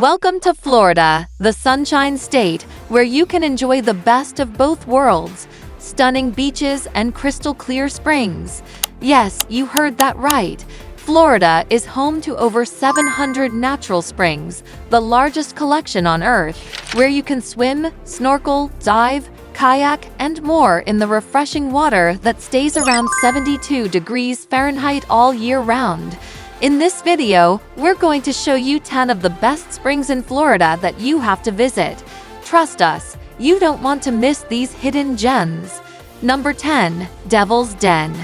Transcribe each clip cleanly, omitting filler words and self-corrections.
Welcome to Florida, the Sunshine State, where you can enjoy the best of both worlds, stunning beaches and crystal clear springs. Yes, you heard that right. Florida is home to over 700 natural springs, the largest collection on Earth, where you can swim, snorkel, dive, kayak, and more in the refreshing water that stays around 72 degrees Fahrenheit all year round. In this video, we're going to show you 10 of the best springs in Florida that you have to visit. Trust us, you don't want to miss these hidden gems. Number 10. Devil's Den.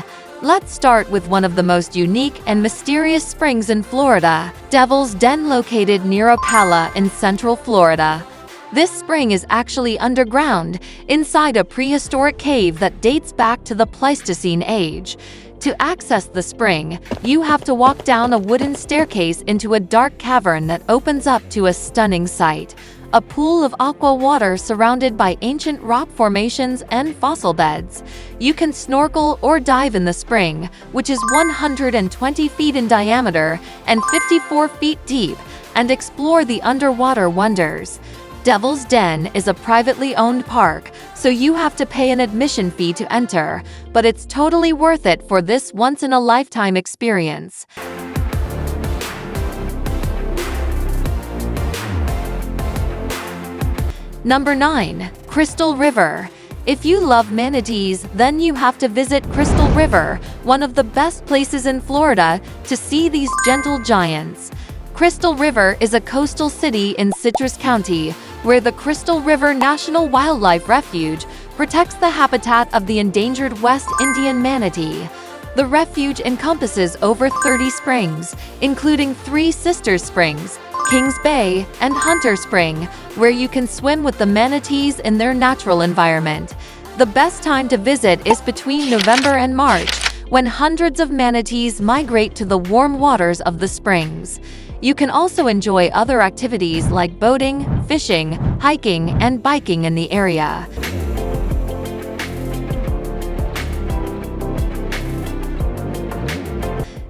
Let's start with one of the most unique and mysterious springs in Florida, Devil's Den, located near Ocala in central Florida. This spring is actually underground, inside a prehistoric cave that dates back to the Pleistocene age. To access the spring, you have to walk down a wooden staircase into a dark cavern that opens up to a stunning sight, a pool of aqua water surrounded by ancient rock formations and fossil beds. You can snorkel or dive in the spring, which is 120 feet in diameter and 54 feet deep, and explore the underwater wonders. Devil's Den is a privately owned park, so you have to pay an admission fee to enter, but it's totally worth it for this once-in-a-lifetime experience. Number 9. Crystal River. If you love manatees, then you have to visit Crystal River, one of the best places in Florida to see these gentle giants. Crystal River is a coastal city in Citrus County, where the Crystal River National Wildlife Refuge protects the habitat of the endangered West Indian manatee. The refuge encompasses over 30 springs, including 3 sister springs, Kings Bay and Hunter Spring, where you can swim with the manatees in their natural environment. The best time to visit is between November and March, when hundreds of manatees migrate to the warm waters of the springs. You can also enjoy other activities like boating, fishing, hiking, and biking in the area.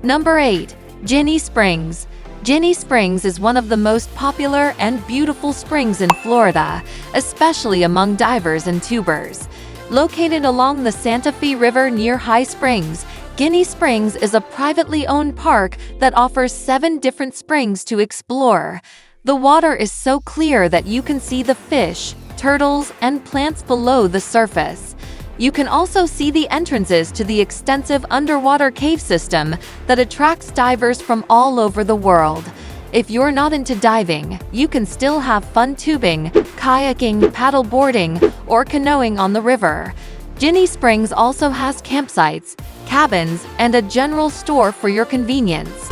Number 8. Ginnie Springs. Ginnie Springs is one of the most popular and beautiful springs in Florida, especially among divers and tubers. Located along the Santa Fe River near High Springs, Ginnie Springs is a privately owned park that offers 7 different springs to explore. The water is so clear that you can see the fish, turtles, and plants below the surface. You can also see the entrances to the extensive underwater cave system that attracts divers from all over the world. If you're not into diving, you can still have fun tubing, kayaking, paddle boarding, or canoeing on the river. Ginnie Springs also has campsites, cabins, and a general store for your convenience.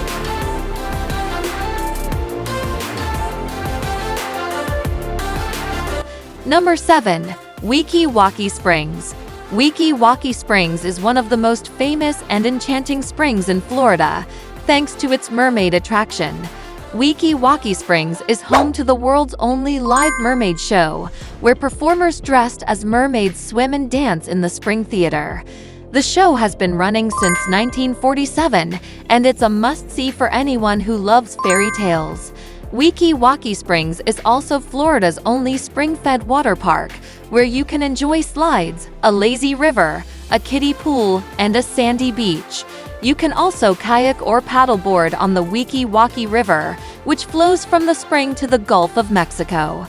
Number 7. Wachee Springs. Wachee Springs is one of the most famous and enchanting springs in Florida, thanks to its mermaid attraction. Wachee Springs is home to the world's only live mermaid show, where performers dressed as mermaids swim and dance in the Spring Theater. The show has been running since 1947, and it's a must-see for anyone who loves fairy tales. Wachee Springs is also Florida's only spring-fed water park, where you can enjoy slides, a lazy river, a kiddie pool, and a sandy beach. You can also kayak or paddleboard on the Weeki River, which flows from the spring to the Gulf of Mexico.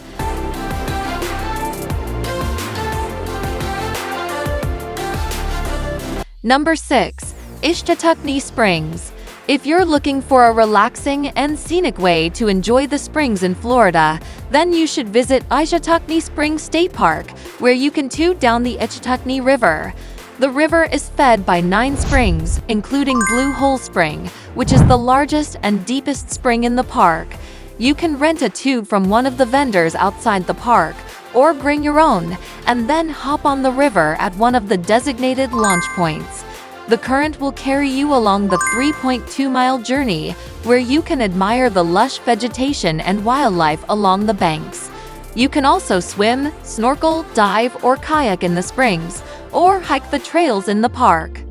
Number 6. Ichetucknee Springs. If you're looking for a relaxing and scenic way to enjoy the springs in Florida, then you should visit Ichetucknee Springs State Park, where you can tube down the Ichetucknee River. The river is fed by 9 springs, including Blue Hole Spring, which is the largest and deepest spring in the park. You can rent a tube from one of the vendors outside the park, or bring your own, and then hop on the river at one of the designated launch points. The current will carry you along the 3.2-mile journey, where you can admire the lush vegetation and wildlife along the banks. You can also swim, snorkel, dive, or kayak in the springs, or hike the trails in the park.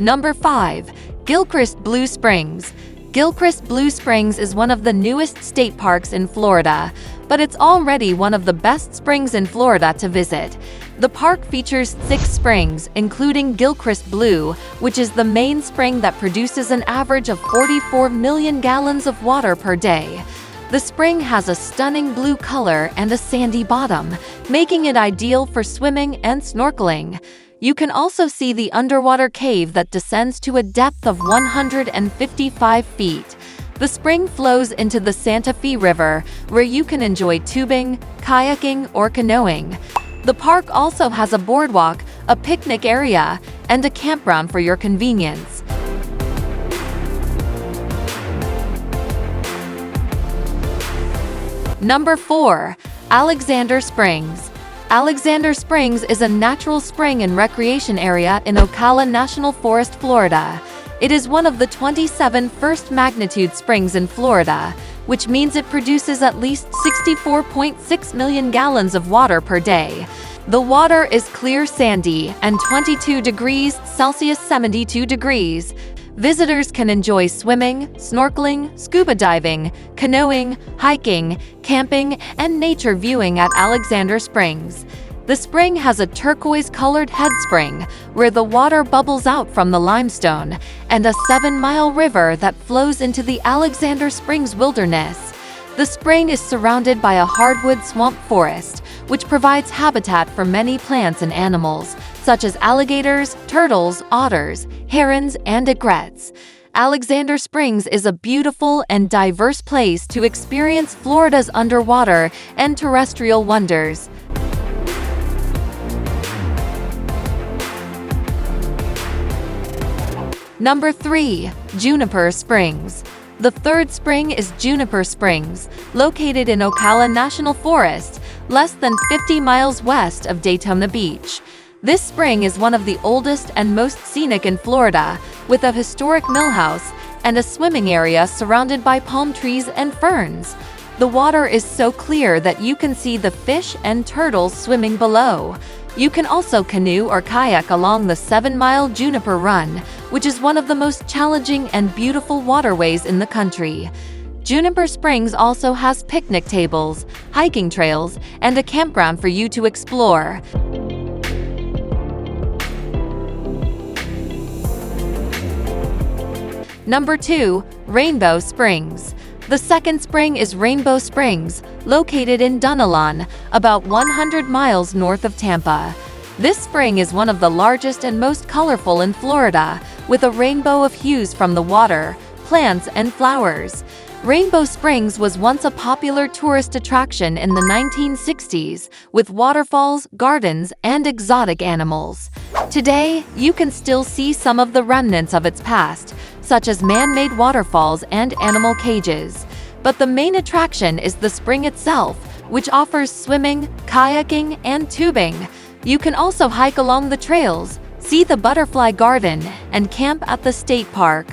Number 5. Gilchrist Blue Springs. Gilchrist Blue Springs is one of the newest state parks in Florida, but it's already one of the best springs in Florida to visit. The park features 6 springs, including Gilchrist Blue, which is the main spring that produces an average of 44 million gallons of water per day. The spring has a stunning blue color and a sandy bottom, making it ideal for swimming and snorkeling. You can also see the underwater cave that descends to a depth of 155 feet. The spring flows into the Santa Fe River, where you can enjoy tubing, kayaking, or canoeing. The park also has a boardwalk, a picnic area, and a campground for your convenience. Number 4. Alexander Springs. Alexander Springs is a natural spring and recreation area in Ocala National Forest, Florida. It is one of the 27 first-magnitude springs in Florida, which means it produces at least 64.6 million gallons of water per day. The water is clear sandy and 22 degrees Celsius 72 degrees. Visitors can enjoy swimming, snorkeling, scuba diving, canoeing, hiking, camping, and nature viewing at Alexander Springs. The spring has a turquoise-colored head spring, where the water bubbles out from the limestone, and a 7-mile river that flows into the Alexander Springs wilderness. The spring is surrounded by a hardwood swamp forest, which provides habitat for many plants and animals, such as alligators, turtles, otters, herons, and egrets. Alexander Springs is a beautiful and diverse place to experience Florida's underwater and terrestrial wonders. Number 3. Juniper Springs. The third spring is Juniper Springs, located in Ocala National Forest, less than 50 miles west of Daytona Beach. This spring is one of the oldest and most scenic in Florida, with a historic mill house and a swimming area surrounded by palm trees and ferns. The water is so clear that you can see the fish and turtles swimming below. You can also canoe or kayak along the 7-mile Juniper Run, which is one of the most challenging and beautiful waterways in the country. Juniper Springs also has picnic tables, hiking trails, and a campground for you to explore. Number 2. Rainbow Springs. The second spring is Rainbow Springs, located in Dunalon, about 100 miles north of Tampa. This spring is one of the largest and most colorful in Florida, with a rainbow of hues from the water, plants, and flowers. Rainbow Springs was once a popular tourist attraction in the 1960s, with waterfalls, gardens, and exotic animals. Today, you can still see some of the remnants of its past, such as man-made waterfalls and animal cages. But the main attraction is the spring itself, which offers swimming, kayaking, and tubing. You can also hike along the trails, see the butterfly garden, and camp at the state park.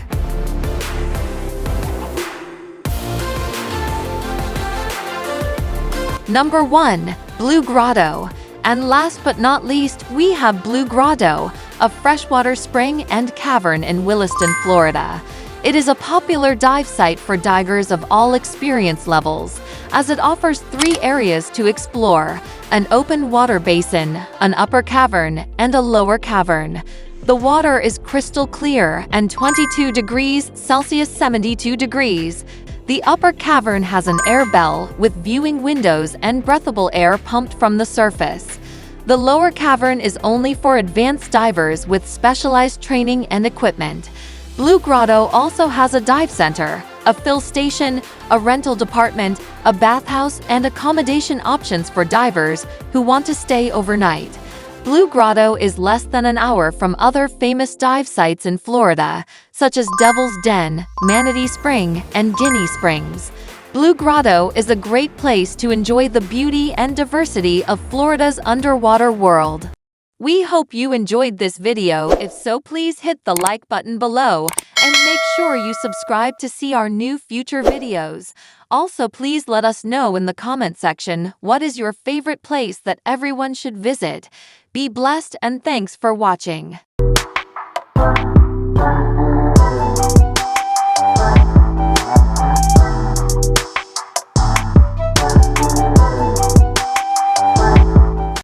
Number 1. Blue Grotto. And last but not least, we have Blue Grotto, a freshwater spring and cavern in Williston, Florida. It is a popular dive site for divers of all experience levels, as it offers 3 areas to explore: an open water basin, an upper cavern, and a lower cavern. The water is crystal clear and 22 degrees Celsius 72 degrees. The upper cavern has an air bell with viewing windows and breathable air pumped from the surface. The lower cavern is only for advanced divers with specialized training and equipment. Blue Grotto also has a dive center, a fill station, a rental department, a bathhouse, and accommodation options for divers who want to stay overnight. Blue Grotto is less than an hour from other famous dive sites in Florida, such as Devil's Den, Manatee Spring, and Ginnie Springs. Blue Grotto is a great place to enjoy the beauty and diversity of Florida's underwater world. We hope you enjoyed this video. If so, please hit the like button below and make sure you subscribe to see our new future videos. Also, please let us know in the comment section what is your favorite place that everyone should visit. Be blessed and thanks for watching.